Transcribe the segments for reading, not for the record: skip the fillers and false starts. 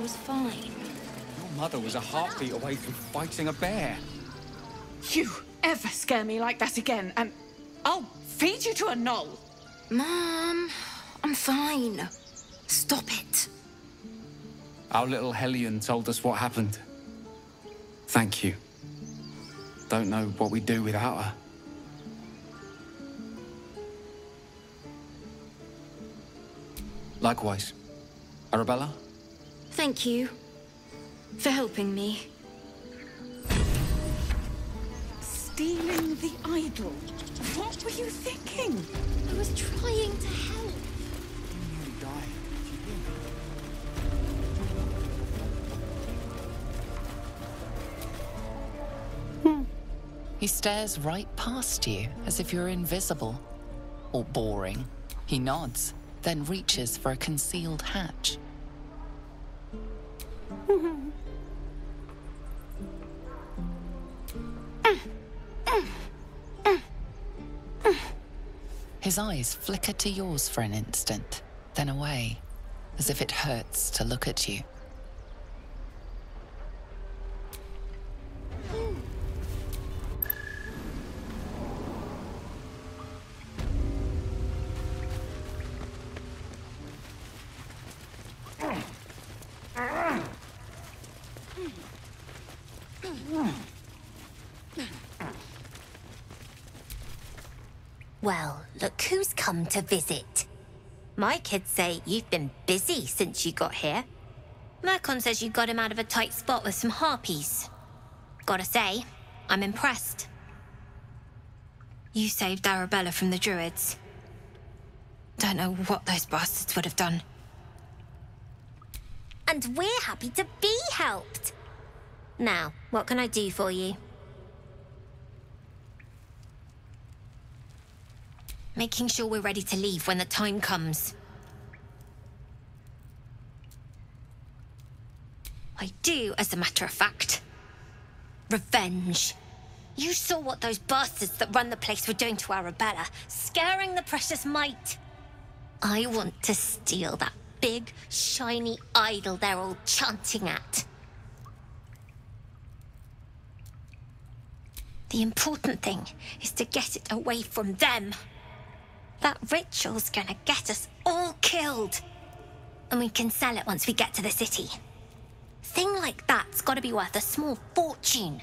was fine. Your mother was a heartbeat away from fighting a bear. You ever scare me like that again, and I'll feed you to a knoll. Mom, I'm fine. Stop it. Our little Hellion told us what happened. Thank you. Don't know what we'd do without her. Likewise. Arabella? Thank you for helping me. Stealing the idol? What were you thinking? I was trying to help. You nearly died. He stares right past you, as if you're invisible. Or boring. He nods, then reaches for a concealed hatch. His eyes flicker to yours for an instant, then away, as if it hurts to look at you. Well, look who's come to visit. My kids say you've been busy since you got here. Mercon says you got him out of a tight spot with some harpies. Gotta say, I'm impressed. You saved Arabella from the druids. Don't know what those bastards would have done. And we're happy to be helped. Now, what can I do for you? Making sure we're ready to leave when the time comes. I do, as a matter of fact. Revenge. You saw what those bastards that run the place were doing to Arabella, scaring the precious mite. I want to steal that big, shiny idol they're all chanting at. The important thing is to get it away from them. That ritual's gonna get us all killed. And we can sell it once we get to the city. Thing like that's gotta be worth a small fortune.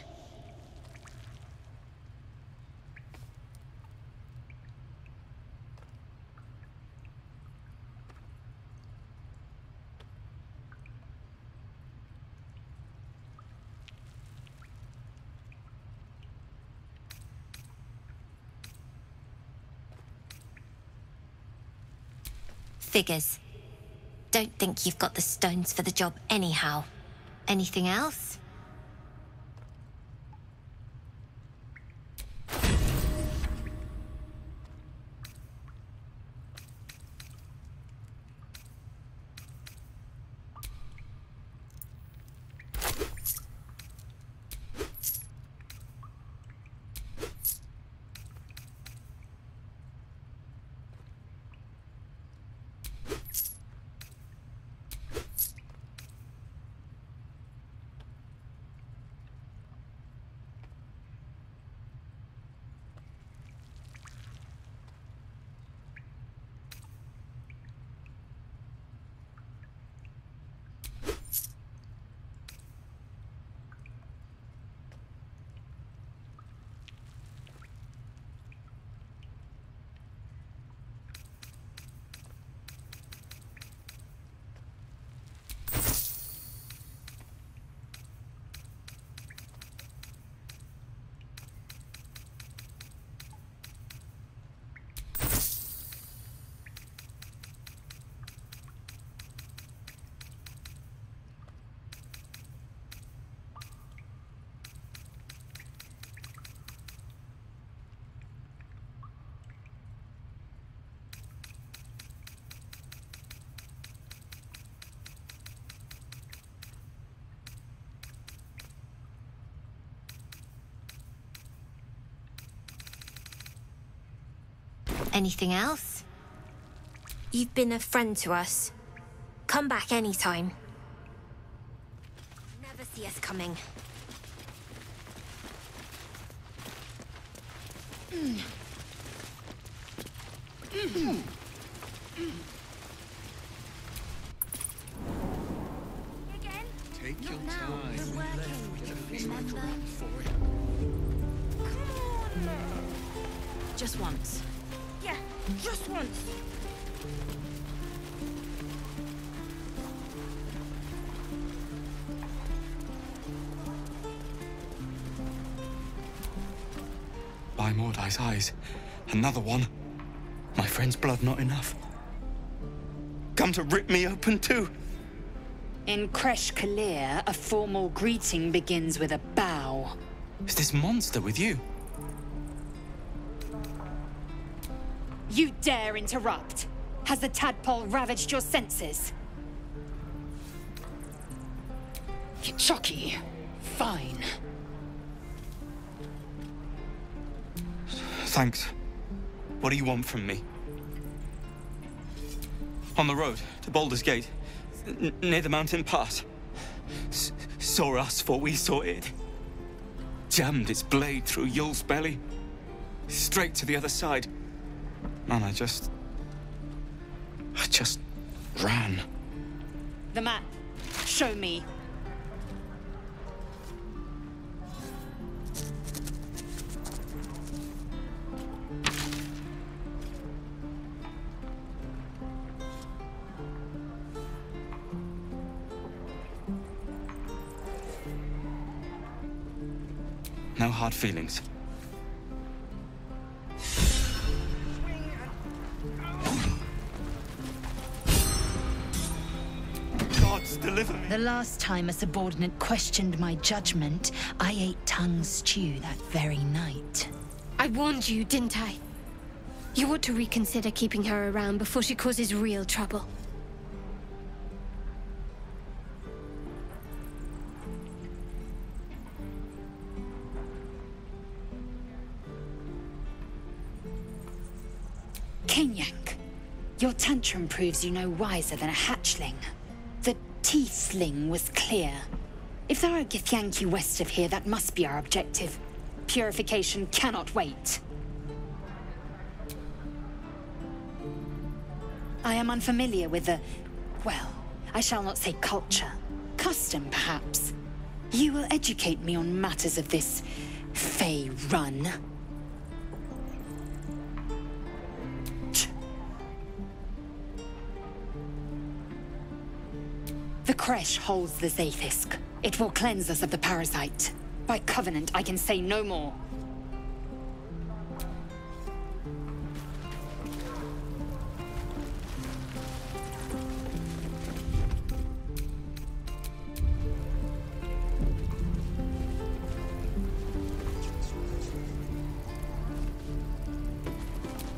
Figures. Don't think you've got the stones for the job anyhow. Anything else? Anything else? You've been a friend to us. Come back anytime. never see us coming. Take your time. Remember? Just once. Yeah, just once. By Mordai's eyes, another one. My friend's blood not enough. Come to rip me open too. In Kresh Kalir, a formal greeting begins with a bow. Is this monster with you? You dare interrupt? Has the tadpole ravaged your senses? Kichoki, fine. Thanks. What do you want from me? On the road to Baldur's Gate, near the mountain pass. Saw us, for we saw it. Jammed its blade through Yul's belly, straight to the other side. Man, I just ran. The map. Show me. No hard feelings. Gods, deliver me. The last time a subordinate questioned my judgment, I ate tongue stew that very night. I warned you, didn't I? You ought to reconsider keeping her around before she causes real trouble. Kinyak, your tantrum proves you no wiser than a hatchling. The teethling was clear. If there are Githyanki west of here, that must be our objective. Purification cannot wait. I am unfamiliar with the, well, I shall not say culture. Custom, perhaps. You will educate me on matters of this Fey run. The Kresh holds the Zaithisk. It will cleanse us of the parasite. By covenant, I can say no more.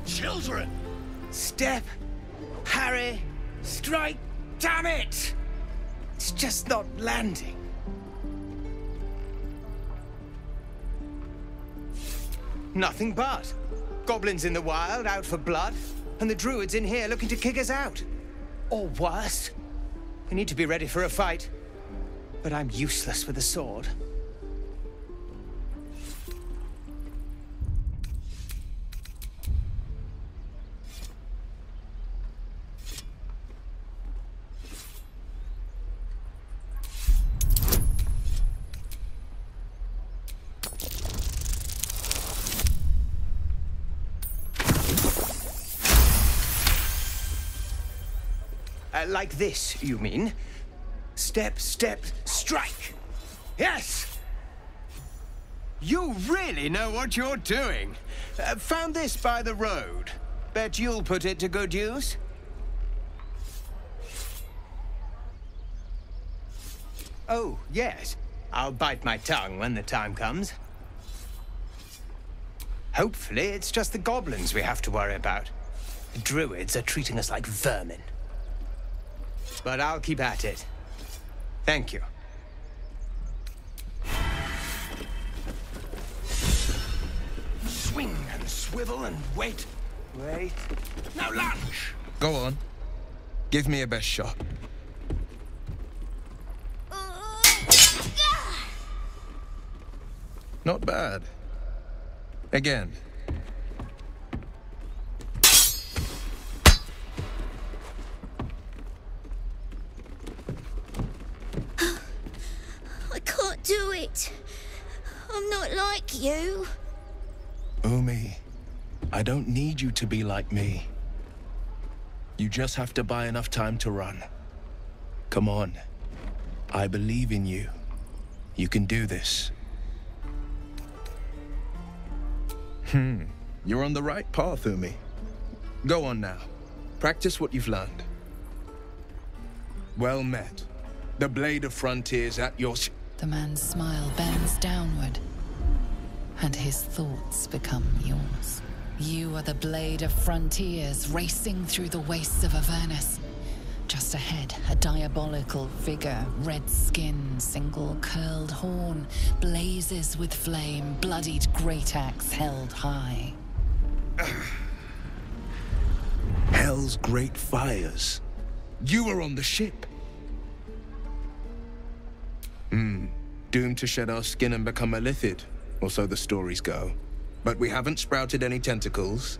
Children! Step! Harry! Strike! Damn it! It's just not landing. Nothing but. Goblins in the wild, out for blood, and the druids in here looking to kick us out. Or worse. We need to be ready for a fight. But I'm useless with a sword. Like this, you mean? Step, step, strike! Yes! You really know what you're doing. Found this by the road. Bet you'll put it to good use. Oh, yes. I'll bite my tongue when the time comes. Hopefully, it's just the goblins we have to worry about. The druids are treating us like vermin. But I'll keep at it. Thank you. Swing and swivel and wait. Wait. Now lunge! Go on. Give me a best shot. Not bad. Again. I can't do it. I'm not like you. Umi, I don't need you to be like me. You just have to buy enough time to run. Come on. I believe in you. You can do this. You're on the right path, Umi. Go on now. Practice what you've learned. Well met. The Blade of Frontiers at your... The man's smile bends downward, and his thoughts become yours. You are the Blade of Frontiers, racing through the wastes of Avernus. Just ahead, a diabolical figure, red skin, single curled horn, blazes with flame, bloodied great axe held high. Hell's great fires. You were on the ship. Doomed to shed our skin and become a lithid, or so the stories go. But we haven't sprouted any tentacles.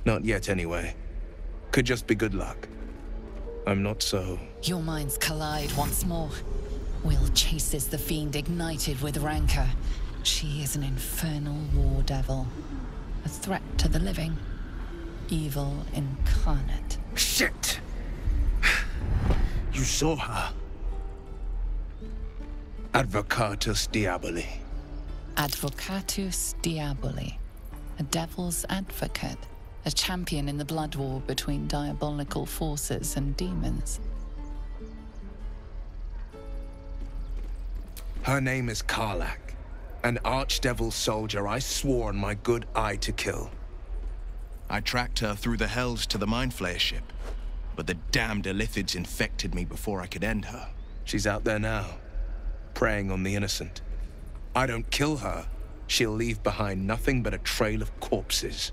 Not yet, anyway. Could just be good luck. I'm not so... Your minds collide once more. Wyll chases the fiend ignited with rancor. She is an infernal war devil. A threat to the living. Evil incarnate. Shit! You saw her. Advocatus Diaboli. Advocatus Diaboli. A devil's advocate. A champion in the blood war between diabolical forces and demons. Her name is Karlach. An archdevil soldier I swore on my good eye to kill. I tracked her through the hells to the Mind Flayer ship, but the damned Illithids infected me before I could end her. She's out there now, preying on the innocent. I don't kill her, she'll leave behind nothing but a trail of corpses.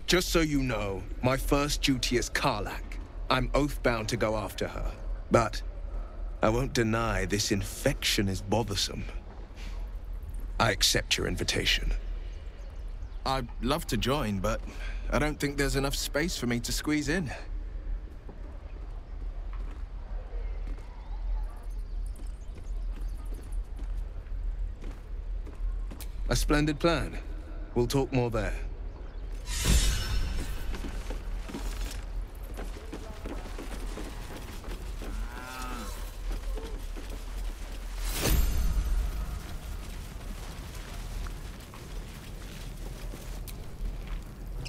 Just so you know, my first duty is Karlach. I'm oath-bound to go after her. But I won't deny this infection is bothersome. I accept your invitation. I'd love to join, but I don't think there's enough space for me to squeeze in. A splendid plan. We'll talk more there.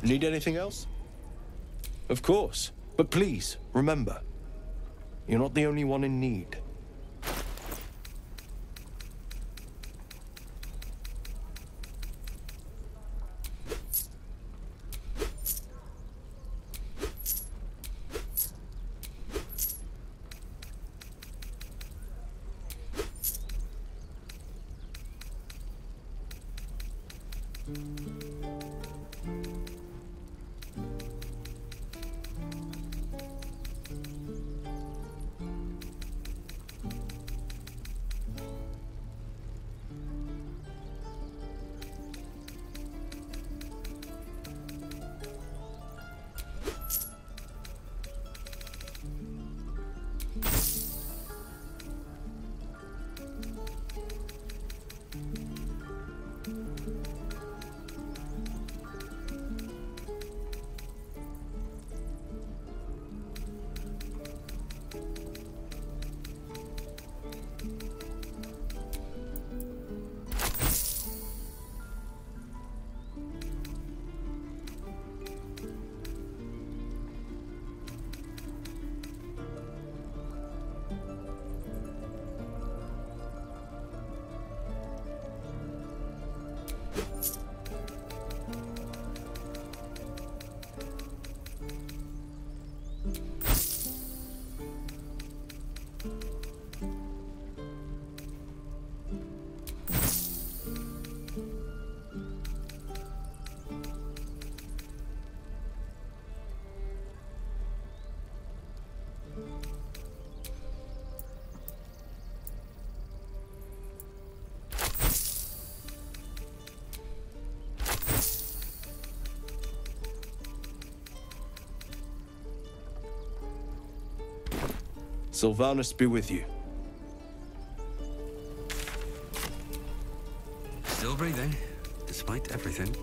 Need anything else? Of course. But please, remember, you're not the only one in need. Sylvanus be with you. Still breathing, despite everything.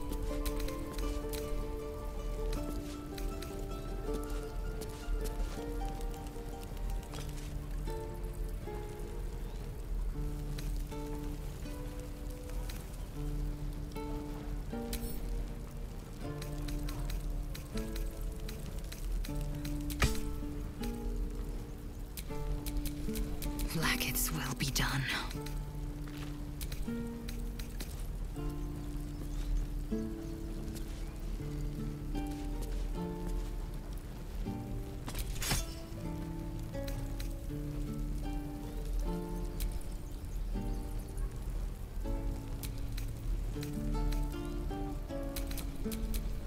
Blacket's will be done.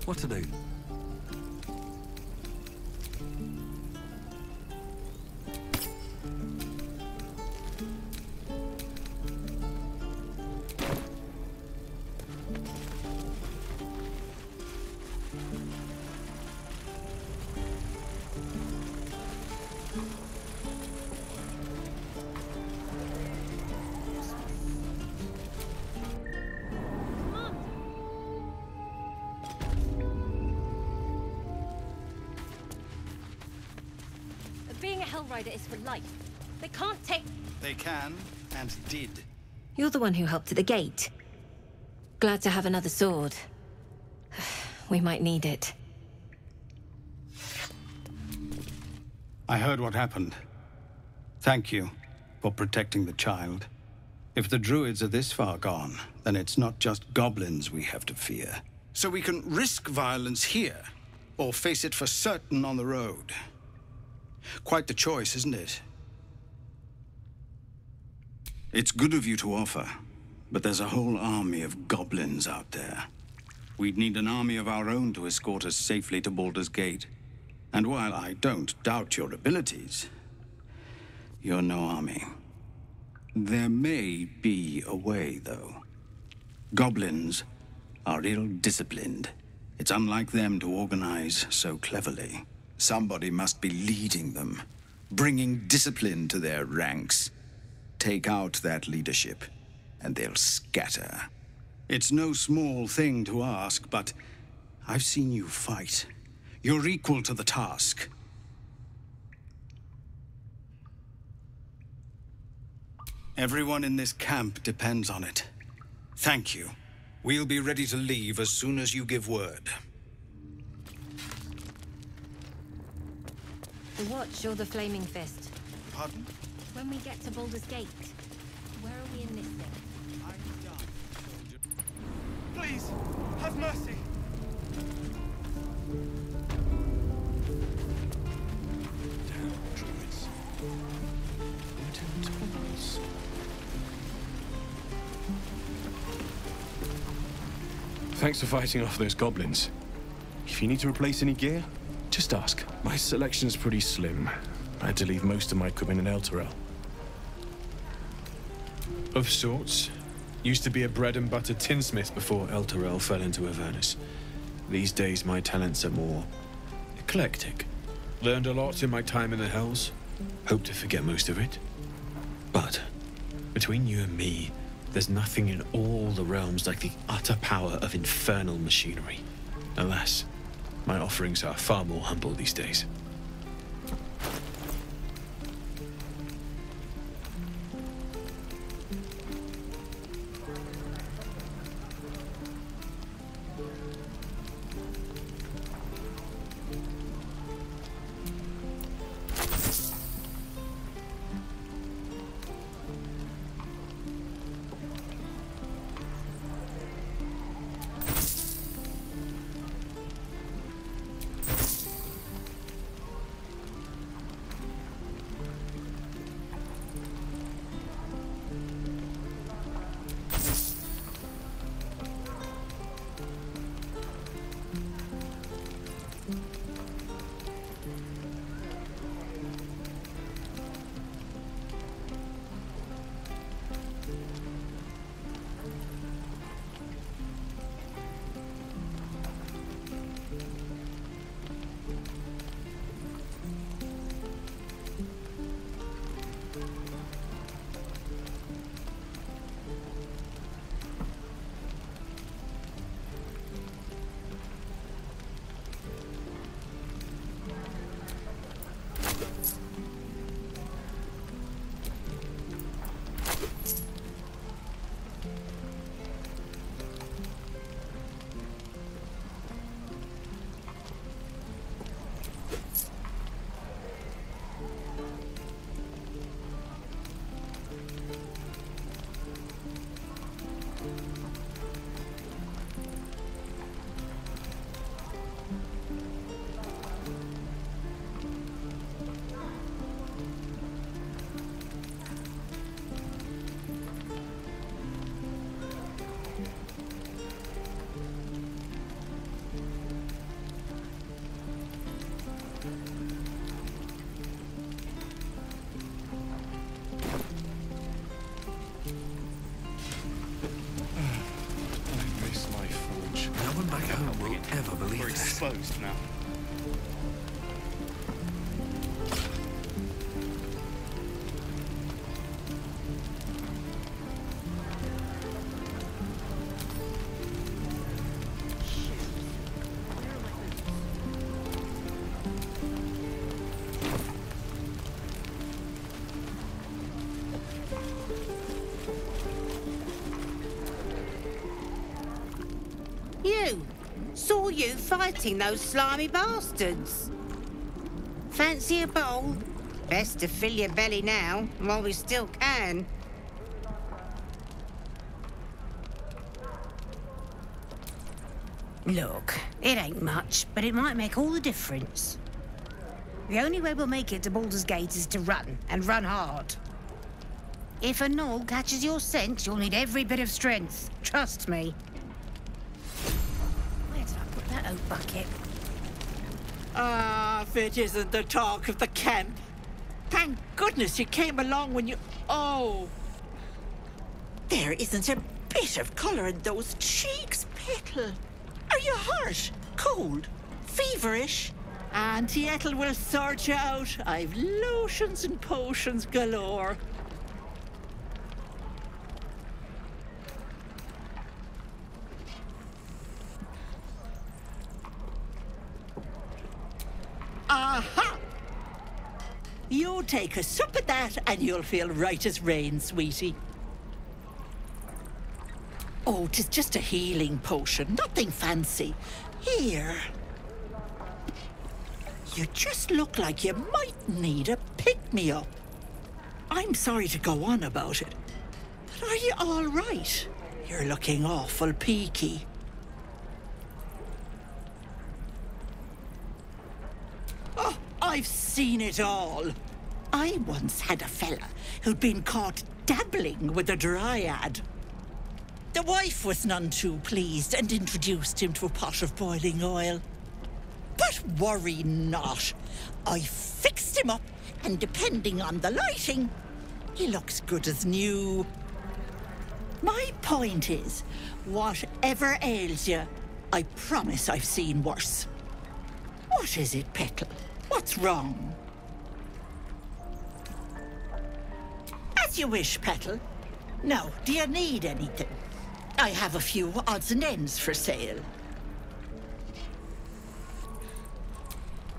What to do? Being a Hellrider is for life. They can't take... They can, and did. You're the one who helped at the gate. Glad to have another sword. We might need it. I heard what happened. Thank you for protecting the child. If the druids are this far gone, then it's not just goblins we have to fear. So we can risk violence here, or face it for certain on the road. Quite the choice, isn't it? It's good of you to offer, but there's a whole army of goblins out there. We'd need an army of our own to escort us safely to Baldur's Gate. And while I don't doubt your abilities, you're no army. There may be a way, though. Goblins are ill-disciplined. It's unlike them to organize so cleverly. Somebody must be leading them, bringing discipline to their ranks. Take out that leadership, and they'll scatter. It's no small thing to ask, but I've seen you fight. You're equal to the task. Everyone in this camp depends on it. Thank you. We'll be ready to leave as soon as you give word. The Watch or the Flaming Fist? Pardon? When we get to Baldur's Gate, where are we enlisting? Please, have mercy. Damn druids. Into tunnels. Thanks for fighting off those goblins. If you need to replace any gear, just ask. My selection's pretty slim. I had to leave most of my equipment in Elturel. Of sorts. Used to be a bread and butter tinsmith before Elturel fell into Avernus. These days my talents are more eclectic. Learned a lot in my time in the Hells. Hope to forget most of it. But between you and me, there's nothing in all the realms like the utter power of infernal machinery. Alas, my offerings are far more humble these days. you fighting those slimy bastards. Fancy a bowl? Best to fill your belly now, while we still can. Look, it ain't much, but it might make all the difference. The only way we'll make it to Baldur's Gate is to run, and run hard. If a gnoll catches your scent, you'll need every bit of strength. Trust me. Where did I put that oat bucket? Ah, if it isn't the talk of the camp. Thank goodness you came along when you... Oh! There isn't a bit of colour in those cheeks, Petal. Are you hurt? Cold? Feverish? Auntie Ethel will sort you out. I've lotions and potions galore. Aha! You take a sup of that and you'll feel right as rain, sweetie. Oh, 'tis just a healing potion, nothing fancy. Here. You just look like you might need a pick-me-up. I'm sorry to go on about it, but are you all right? You're looking awful peaky. Oh, I've seen it all. I once had a fella who'd been caught dabbling with a dryad. The wife was none too pleased and introduced him to a pot of boiling oil. But worry not. I fixed him up, and depending on the lighting, he looks good as new. My point is, whatever ails you, I promise I've seen worse. What is it, Petal? What's wrong? As you wish, Petal. Now, do you need anything? I have a few odds and ends for sale.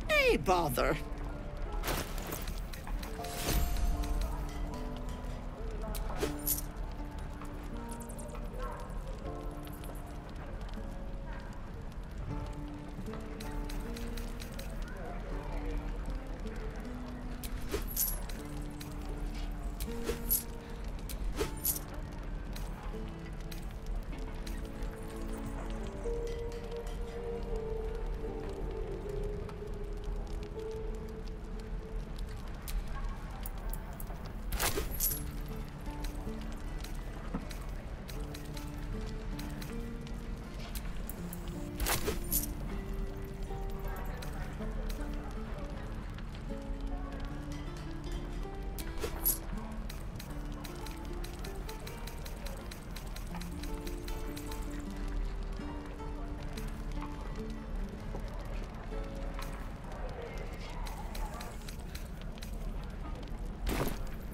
Hey, bother.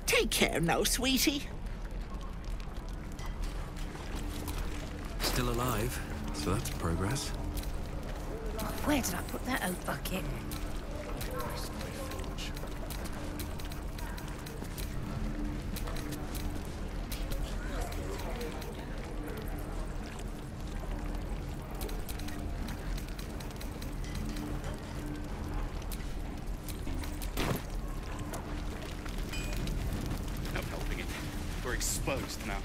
Take care now, sweetie. Still alive, so that's progress. Where did I put that oat bucket? Exposed now.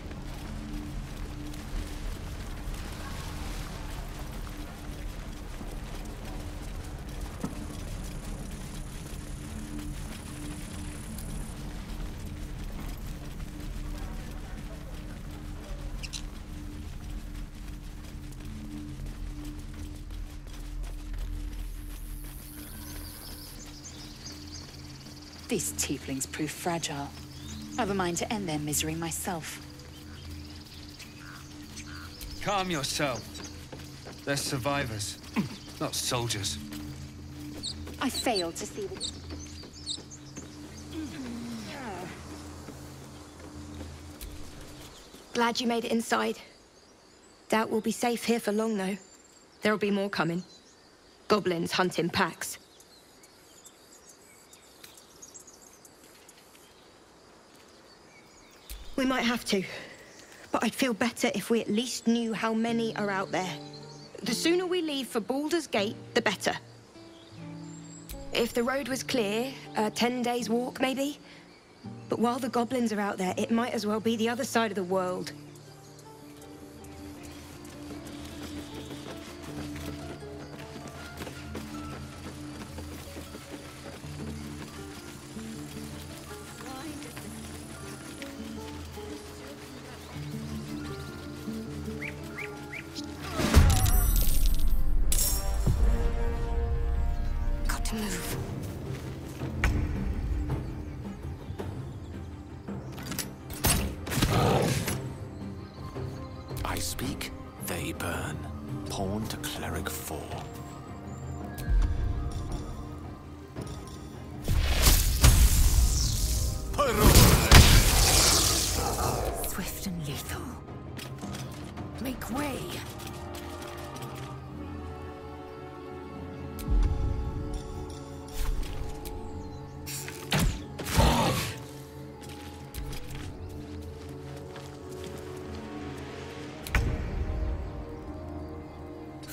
These tieflings prove fragile. I've a mind to end their misery myself. Calm yourself. They're survivors, not soldiers. I failed to see the... Glad you made it inside. Doubt we'll be safe here for long, though. There'll be more coming. Goblins hunt in packs. We might have to, but I'd feel better if we at least knew how many are out there. The sooner we leave for Baldur's Gate, the better. If the road was clear, 10 days walk, maybe? But while the goblins are out there, it might as well be the other side of the world. Got to move. I speak, they burn. Pawn to cleric 4. Swift and lethal. Make way.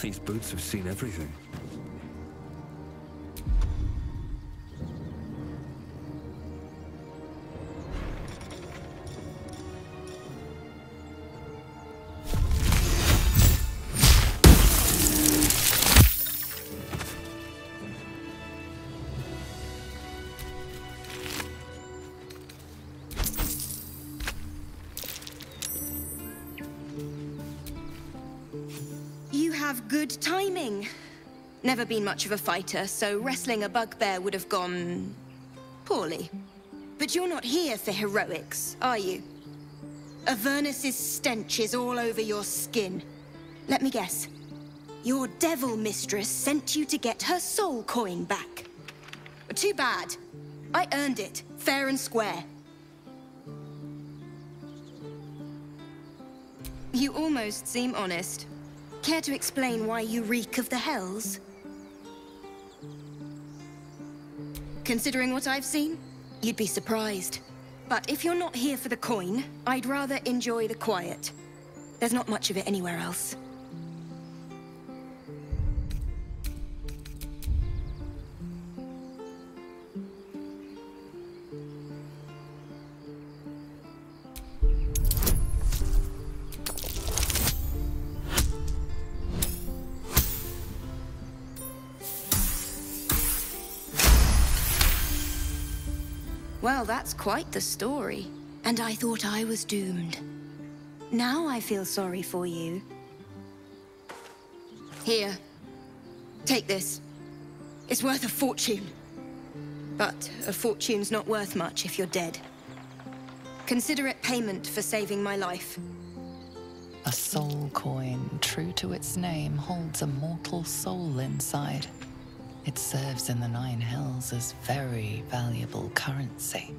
These boots have seen everything. You have good timing. Never been much of a fighter, so wrestling a bugbear would have gone poorly. But you're not here for heroics, are you? Avernus's stench is all over your skin. Let me guess. Your devil mistress sent you to get her soul coin back. Too bad. I earned it, fair and square. You almost seem honest. Care to explain why you reek of the hells? Considering what I've seen, you'd be surprised. But if you're not here for the coin, I'd rather enjoy the quiet. There's not much of it anywhere else. Well, that's quite the story. And I thought I was doomed. Now I feel sorry for you. Here. Take this. It's worth a fortune. But a fortune's not worth much if you're dead. Consider it payment for saving my life. A soul coin, true to its name, holds a mortal soul inside. It serves in the Nine Hells as very valuable currency.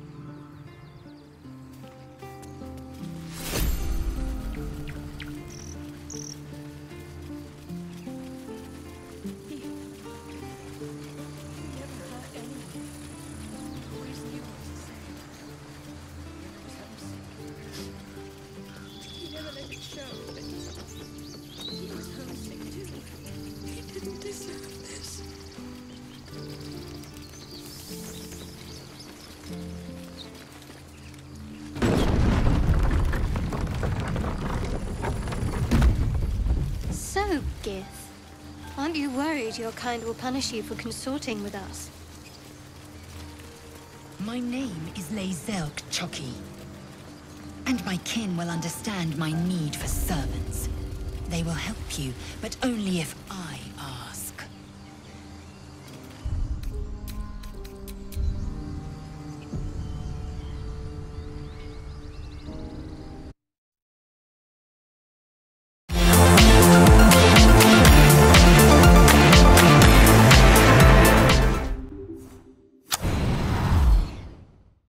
So, Gith, aren't you worried your kind will punish you for consorting with us? My name is Lazelk Chucky. And my kin will understand my need for servants. They will help you, but only if I ask.